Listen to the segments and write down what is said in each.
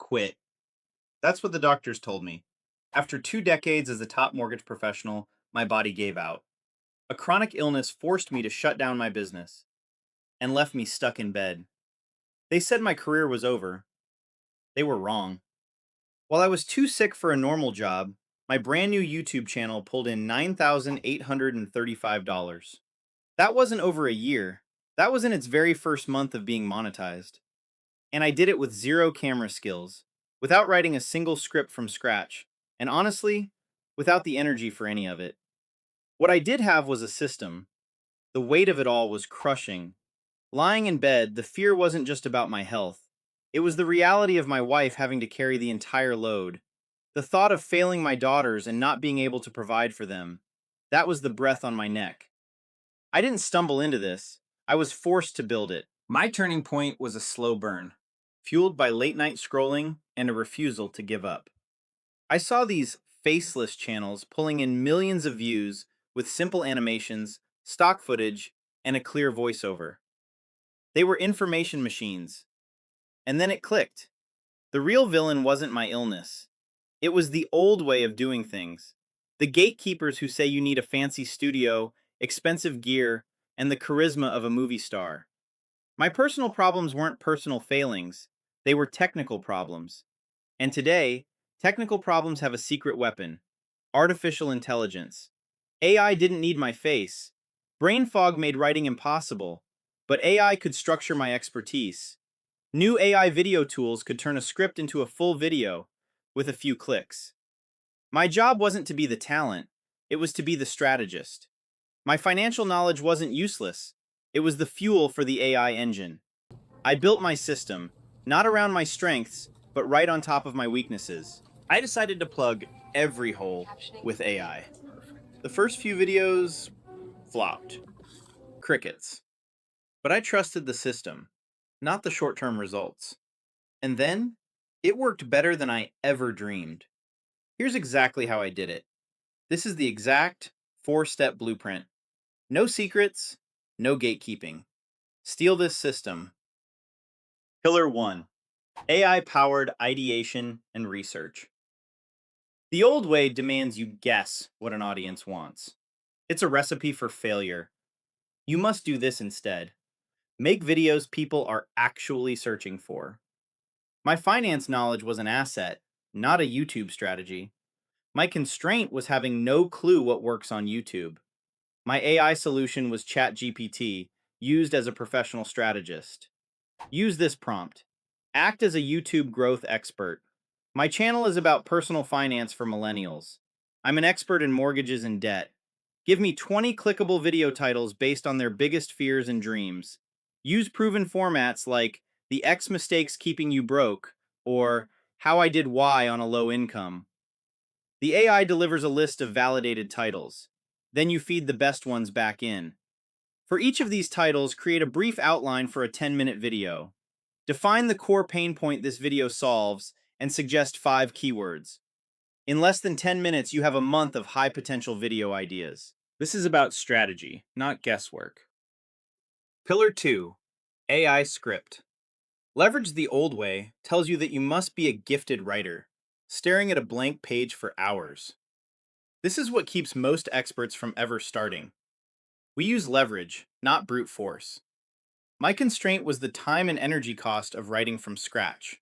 quit. That's what the doctors told me. After 2 decades as a top mortgage professional, my body gave out. A chronic illness forced me to shut down my business and left me stuck in bed. They said my career was over. They were wrong. While I was too sick for a normal job, my brand new YouTube channel pulled in $9,835. That wasn't over a year. That was in its very first month of being monetized. And I did it with zero camera skills, without writing a single script from scratch, and honestly, without the energy for any of it. What I did have was a system. The weight of it all was crushing. Lying in bed, the fear wasn't just about my health. It was the reality of my wife having to carry the entire load. The thought of failing my daughters and not being able to provide for them. That was the breath on my neck. I didn't stumble into this. I was forced to build it. My turning point was a slow burn, fueled by late night scrolling and a refusal to give up. I saw these faceless channels pulling in millions of views with simple animations, stock footage, and a clear voiceover. They were information machines. And then it clicked. The real villain wasn't my illness. It was the old way of doing things. The gatekeepers who say you need a fancy studio, expensive gear, and the charisma of a movie star. My personal problems weren't personal failings, they were technical problems. And today, technical problems have a secret weapon: artificial intelligence. AI didn't need my face. Brain fog made writing impossible, but AI could structure my expertise. New AI video tools could turn a script into a full video with a few clicks. My job wasn't to be the talent, it was to be the strategist. My financial knowledge wasn't useless, it was the fuel for the AI engine. I built my system, not around my strengths, but right on top of my weaknesses. I decided to plug every hole with AI. The first few videos flopped. Crickets. But I trusted the system, not the short-term results. And then, it worked better than I ever dreamed. Here's exactly how I did it. This is the exact 4-step blueprint. No secrets, no gatekeeping. Steal this system. Pillar 1. AI-powered ideation and research. The old way demands you guess what an audience wants. It's a recipe for failure. You must do this instead. Make videos people are actually searching for. My finance knowledge was an asset, not a YouTube strategy. My constraint was having no clue what works on YouTube. My AI solution was ChatGPT, used as a professional strategist. Use this prompt. Act as a YouTube growth expert. My channel is about personal finance for millennials. I'm an expert in mortgages and debt. Give me 20 clickable video titles based on their biggest fears and dreams. Use proven formats like The X Mistakes Keeping You Broke or How I Did Y on a Low Income. The AI delivers a list of validated titles. Then you feed the best ones back in. For each of these titles, create a brief outline for a 10-minute video. Define the core pain point this video solves and suggest 5 keywords. In less than 10 minutes, you have a month of high potential video ideas. This is about strategy, not guesswork. Pillar 2. AI script. Leverage the old way tells you that you must be a gifted writer, staring at a blank page for hours. This is what keeps most experts from ever starting. We use leverage, not brute force. My constraint was the time and energy cost of writing from scratch.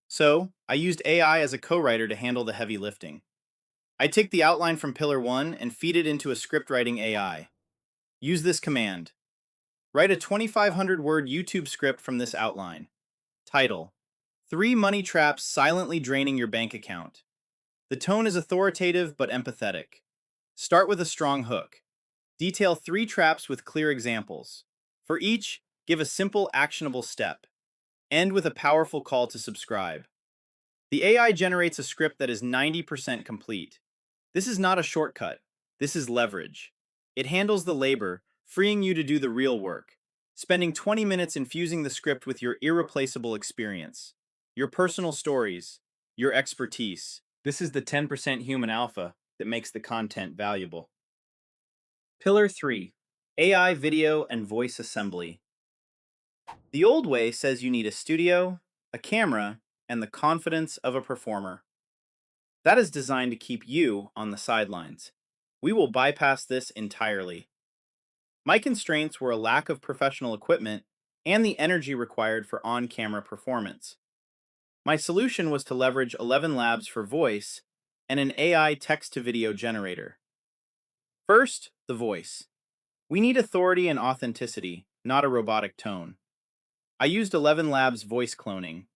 So, I used AI as a co-writer to handle the heavy lifting. I take the outline from Pillar 1 and feed it into a script writing AI. Use this command. Write a 2,500-word YouTube script from this outline. Title: 3 money traps silently draining your bank account. The tone is authoritative but empathetic. Start with a strong hook. Detail 3 traps with clear examples. For each, give a simple, actionable step. End with a powerful call to subscribe. The AI generates a script that is 90% complete. This is not a shortcut. This is leverage. It handles the labor, freeing you to do the real work, spending 20 minutes infusing the script with your irreplaceable experience, your personal stories, your expertise. This is the 10% human alpha that makes the content valuable. Pillar 3. AI video and voice assembly. The old way says you need a studio, a camera, and the confidence of a performer. That is designed to keep you on the sidelines. We will bypass this entirely. My constraints were a lack of professional equipment and the energy required for on-camera performance. My solution was to leverage 11 Labs for voice and an AI text-to-video generator. First, the voice. We need authority and authenticity, not a robotic tone. I used 11 Labs voice cloning.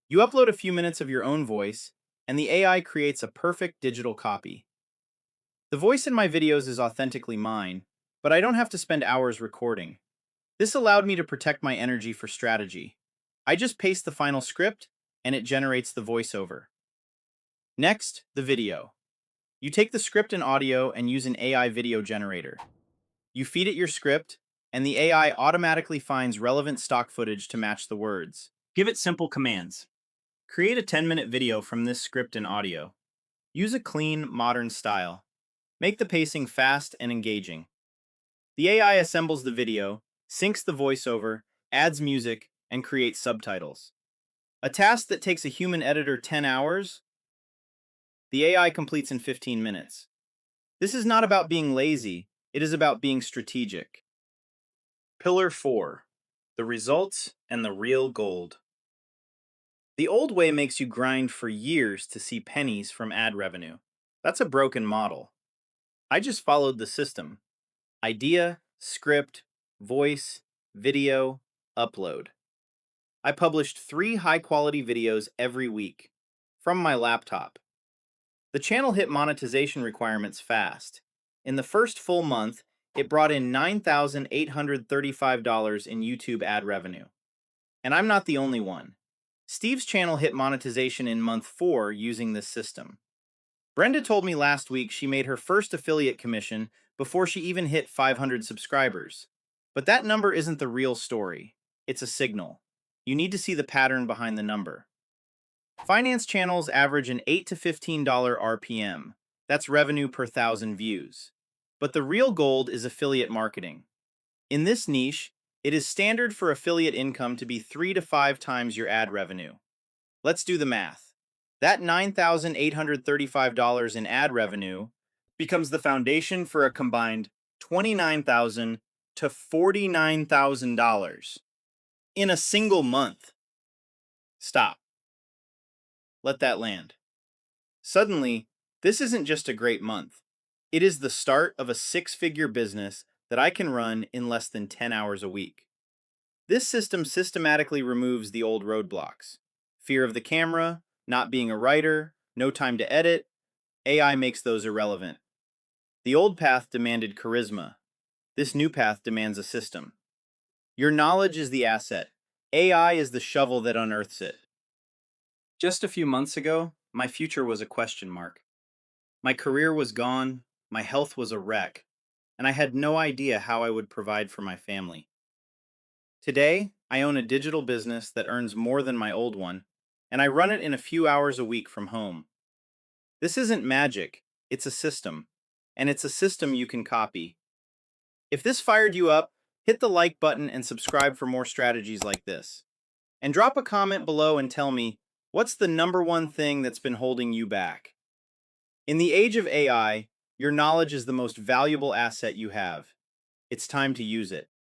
You upload a few minutes of your own voice, and the AI creates a perfect digital copy. The voice in my videos is authentically mine, but I don't have to spend hours recording. This allowed me to protect my energy for strategy. I just paste the final script, and it generates the voiceover. Next, the video. You take the script and audio and use an AI video generator. You feed it your script, and the AI automatically finds relevant stock footage to match the words. Give it simple commands. Create a 10-minute video from this script and audio. Use a clean, modern style. Make the pacing fast and engaging. The AI assembles the video, syncs the voiceover, adds music, and creates subtitles. A task that takes a human editor 10 hours, the AI completes in 15 minutes. This is not about being lazy, it is about being strategic. Pillar 4. The results and the real gold. The old way makes you grind for years to see pennies from ad revenue. That's a broken model. I just followed the system. Idea, script, voice, video, upload. I published 3 high-quality videos every week from my laptop. The channel hit monetization requirements fast. In the first full month, it brought in $9,835 in YouTube ad revenue. And I'm not the only one. Steve's channel hit monetization in month 4 using this system. Brenda told me last week she made her first affiliate commission before she even hit 500 subscribers. But that number isn't the real story. It's a signal. You need to see the pattern behind the number. Finance channels average an $8 to $15 RPM. That's revenue per 1,000 views. But the real gold is affiliate marketing. In this niche, it is standard for affiliate income to be 3 to 5 times your ad revenue. Let's do the math. That $9,835 in ad revenue becomes the foundation for a combined $29,000 to $49,000 in a single month. Stop. Let that land. Suddenly, this isn't just a great month. It is the start of a 6-figure business that I can run in less than 10 hours a week. This system systematically removes the old roadblocks. Fear of the camera, not being a writer, no time to edit. AI makes those irrelevant. The old path demanded charisma. This new path demands a system. Your knowledge is the asset. AI is the shovel that unearths it. Just a few months ago, my future was a question mark. My career was gone, my health was a wreck, and I had no idea how I would provide for my family. Today, I own a digital business that earns more than my old one, and I run it in a few hours a week from home. This isn't magic, it's a system, and it's a system you can copy. If this fired you up, hit the like button and subscribe for more strategies like this. And drop a comment below and tell me, what's the number one thing that's been holding you back? In the age of AI, your knowledge is the most valuable asset you have. It's time to use it.